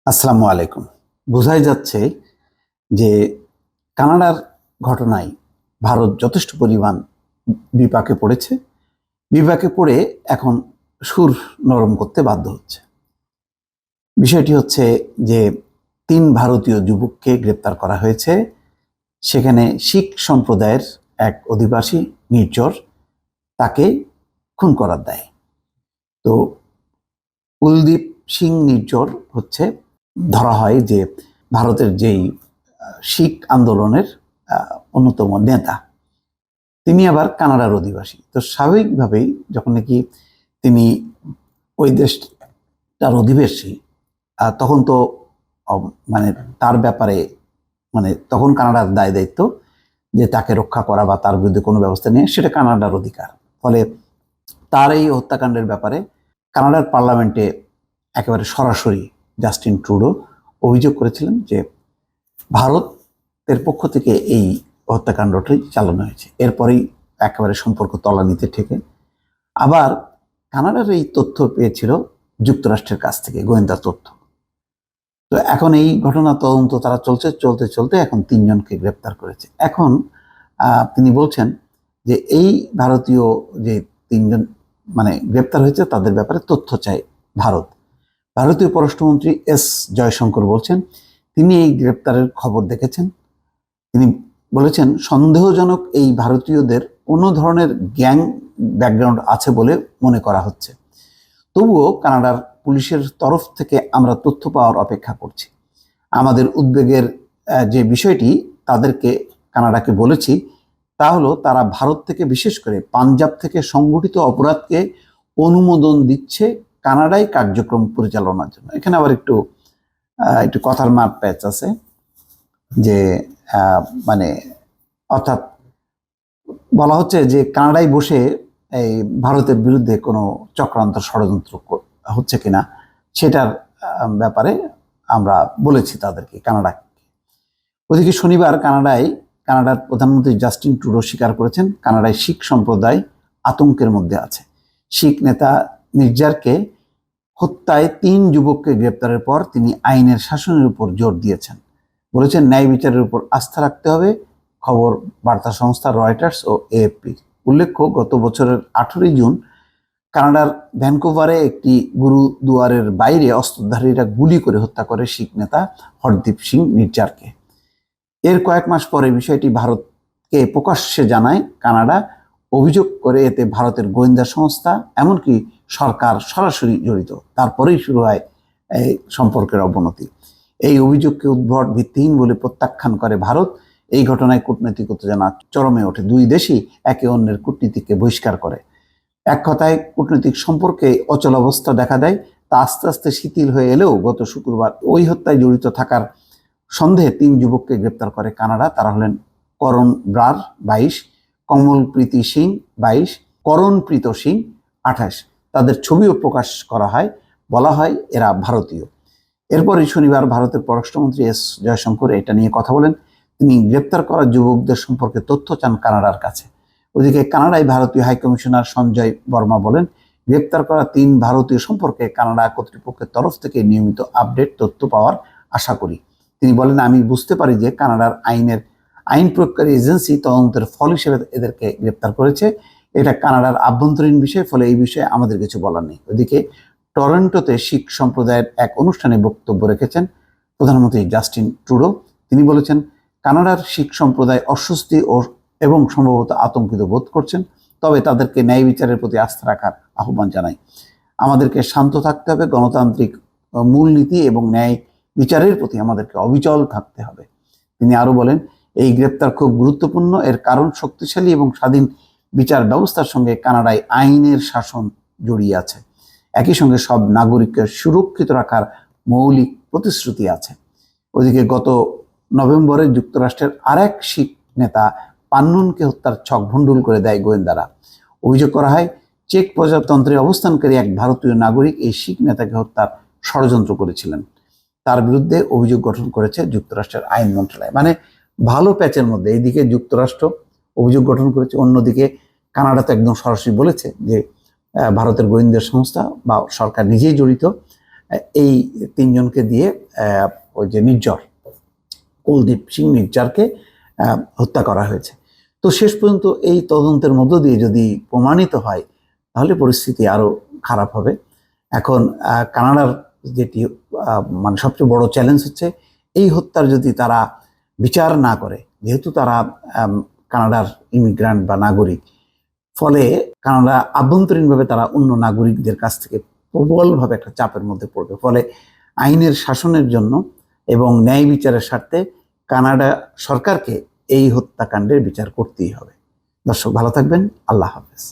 আসসালামু আলাইকুম। বোঝাই যাচ্ছে যে কানাডার ঘটনায় ভারত যথেষ্ট পরিমাণ বিপাকে পড়েছে। বিপাকে পড়ে এখন সুর নরম করতে বাধ্য হচ্ছে। বিষয়টি হচ্ছে যে ৩ ভারতীয় যুবককে গ্রেপ্তার করা হয়েছে। সেখানে শিখ সম্প্রদায়ের এক অধিবাসী নির্ঝর তাকে খুন করার দায়ে। তো কুলদীপ সিং নির্ঝর হচ্ছে ধরা হয় যে ভারতের যেই শিখ আন্দোলনের অন্যতম নেতা। তিনি আবার কানাডার অধিবাসী। তো স্বাভাবিকভাবেই যখন নাকি তিনি ওই দেশটার অধিবাসী, তখন তো মানে তার ব্যাপারে তখন কানাডার দায় দায়িত্ব যে তাকে রক্ষা করা বা তার বিরুদ্ধে কোনো ব্যবস্থা নিয়ে, সেটা কানাডার অধিকার। ফলে তার এই হত্যাকাণ্ডের ব্যাপারে কানাডার পার্লামেন্টে একেবারে সরাসরি জাস্টিন ট্রুডো অভিযোগ করেছিলেন যে ভারতের পক্ষ থেকে এই হত্যাকাণ্ডটি চালানো হয়েছে। এরপরেই একেবারে সম্পর্ক তলানিতে ঠেকে। আবার কানাডার এই তথ্য পেয়েছিল যুক্তরাষ্ট্রের কাছ থেকে, গোয়েন্দা তথ্য। তো এখন এই ঘটনা তদন্ত তারা চলতে চলতে এখন ৩ জনকে গ্রেপ্তার করেছে। এখন তিনি বলছেন যে এই ভারতীয় যে ৩ জন গ্রেপ্তার হয়েছে তাদের ব্যাপারে তথ্য চাই ভারত। ভারতীয় পররাষ্ট্রমন্ত্রী এস জয়শঙ্কর বলছেন তিনি এই গ্রেপ্তারের খবর দেখেছেন। তিনি বলেছেন সন্দেহজনক এই ভারতীয়দের কোনো ধরনের গ্যাং ব্যাকগ্রাউন্ড আছে বলে মনে করা হচ্ছে। তবুও কানাডার পুলিশের তরফ থেকে আমরা তথ্য পাওয়ার অপেক্ষা করছি। আমাদের উদ্বেগের যে বিষয়টি তাদেরকে কানাডাকে বলেছি তা হলো তারা ভারত থেকে, বিশেষ করে পাঞ্জাব থেকে সংগঠিত অপরাধকে অনুমোদন দিচ্ছে কানাডায় কার্যক্রম পরিচালনার জন্য। এখানে আবার একটু কথার মার প্যাচ আছে যে অর্থাৎ বলা হচ্ছে যে কানাডায় বসে এই ভারতের বিরুদ্ধে কোনো চক্রান্ত ষড়যন্ত্র হচ্ছে কিনা সেটার ব্যাপারে আমরা বলেছি তাদেরকে, কানাডাকে। ওদিকে শনিবার কানাডার প্রধানমন্ত্রী জাস্টিন ট্রুডো স্বীকার করেছেন কানাডায় শিখ সম্প্রদায় আতঙ্কের মধ্যে আছে। শিখ নেতা নির্ঝরকে হত্যায় ৩ যুবককে গ্রেপ্তারের পর তিনি আইনের শাসনের উপর জোর দিয়েছেন। বলেছেন ন্যায় বিচারের উপর আস্থা রাখতে হবে। খবর বার্তা সংস্থা রয়টার্স ও এএফপি। উল্লেখ্য, গত বছরের 18 জুন কানাডার ভ্যানকুভারে একটি গুরুদুয়ারের বাইরে অস্ত্রধারীরা গুলি করে হত্যা করে শিখ নেতা হরদীপ সিং নির্ঝরকে। এর কয়েক মাস পরে বিষয়টি ভারতকে প্রকাশ্যে জানায় কানাডা। অভিযোগ করে এতে ভারতের গোয়েন্দা সংস্থা, এমনকি সরকার সরাসরি জড়িত। তারপরেই শুরু হয় এই সম্পর্কের অবনতি। এই অভিযোগকে উদ্ভট, ভিত্তিহীন বলে প্রত্যাখ্যান করে ভারত। এই ঘটনায় কূটনৈতিক উত্তেজনা চরমে ওঠে। 2 দেশই একে অন্যের কূটনীতিকে বহিষ্কার করে। এক কথায় কূটনৈতিক সম্পর্কে অচলাবস্থা দেখা দেয়। তা আস্তে আস্তে শিথিল হয়ে এলেও গত শুক্রবার ওই হত্যায় জড়িত থাকার সন্দেহে 3 যুবককে গ্রেপ্তার করে কানাডা। তারা হলেন করণ ব্রার 22, কমলপ্রীতি সিং 22, করণপ্রীত সিং 28। তাদের ছবিও প্রকাশ করা হয়, বলা হয় এরা ভারতীয়। এরপরই শনিবার ভারতের পররাষ্ট্রমন্ত্রী এস জয়শঙ্কর এটা নিয়ে কথা বলেন। তিনি গ্রেপ্তার করা যুবকদের সম্পর্কে তথ্য চান কানাডার কাছে। ওদিকে কানাডায় ভারতীয় হাইকমিশনার সঞ্জয় বর্মা বলেন গ্রেপ্তার করা 3 ভারতীয় সম্পর্কে কানাডা কর্তৃপক্ষের তরফ থেকে নিয়মিত আপডেট তথ্য পাওয়ার আশা করি। তিনি বলেন আমি বুঝতে পারি যে কানাডার আইন প্রয়োগকারী এজেন্সি তদন্তের ফল হিসেবে এদেরকে গ্রেপ্তার করেছে। এটা কানাডার আভ্যন্তরীণ বিষয়, ফলে এই বিষয়ে আমাদের কিছু বলার নেই। ওদিকে টরন্টোতে শিখ সম্প্রদায়ের এক অনুষ্ঠানে বক্তব্য রেখেছেন প্রধানমন্ত্রী জাস্টিন ট্রুডো। তিনি বলেছেন কানাডার শিখ সম্প্রদায় অস্বস্তি এবং সম্ভবত আতঙ্কিত বোধ করছেন, তবে তাদেরকে ন্যায় বিচারের প্রতি আস্থা রাখার আহ্বান জানাই। আমাদেরকে শান্ত থাকতে হবে, গণতান্ত্রিক মূলনীতি এবং ন্যায় বিচারের প্রতি আমাদেরকে অবিচল থাকতে হবে। তিনি আরো বলেন এই গ্রেপ্তার খুব গুরুত্বপূর্ণ। এর কারণ শক্তিশালী এবং স্বাধীন বিচার ব্যবস্থার সঙ্গে কানাডায় আইনের শাসন জড়িয়ে আছে। একই সঙ্গে সব নাগরিককে সুরক্ষিত রাখার মৌলিক প্রতিশ্রুতি আছে। ওদিকে গত নভেম্বরে যুক্তরাষ্ট্রের আরেক শিখ নেতা পান্নুনকে হত্যার ছক ভণ্ডুল করে দেয় গোয়েন্দারা। অভিযোগ করা হয় চেক প্রজাতন্ত্রে অবস্থানকারী এক ভারতীয় নাগরিক এই শিখ নেতাকে হত্যার ষড়যন্ত্র করেছিলেন। তার বিরুদ্ধে অভিযোগ গঠন করেছে যুক্তরাষ্ট্রের আইন মন্ত্রণালয়। ভালো প্যাচের মধ্যে এইদিকে যুক্তরাষ্ট্র অভিযোগ গঠন করেছে, অন্যদিকে কানাডা তো একদম সরাসরি বলেছে যে ভারতের গোয়েন্দা সংস্থা বা সরকার নিজেই জড়িত। এই তিনজনকে দিয়ে ওই যে নির্ঝর, কুলদীপ সিং নির্ঝরকে হত্যা করা হয়েছে। তো শেষ পর্যন্ত এই তদন্তের মধ্য দিয়ে যদি প্রমাণিত হয় তাহলে পরিস্থিতি আরো খারাপ হবে। এখন কানাডার যেটি মানে সবচেয়ে বড় চ্যালেঞ্জ হচ্ছে এই হত্যার যদি তারা বিচার না করে, যেহেতু তারা কানাডার ইমিগ্রান্ট বা নাগরিক, ফলে কানাডা আভ্যন্তরীণভাবে তারা অন্য নাগরিকদের কাছ থেকে প্রবলভাবে একটা চাপের মধ্যে পড়বে। ফলে আইনের শাসনের জন্য এবং ন্যায় বিচারের স্বার্থে কানাডা সরকারকে এই হত্যাকাণ্ডের বিচার করতেই হবে। দর্শক ভালো থাকবেন, আল্লাহ হাফেজ।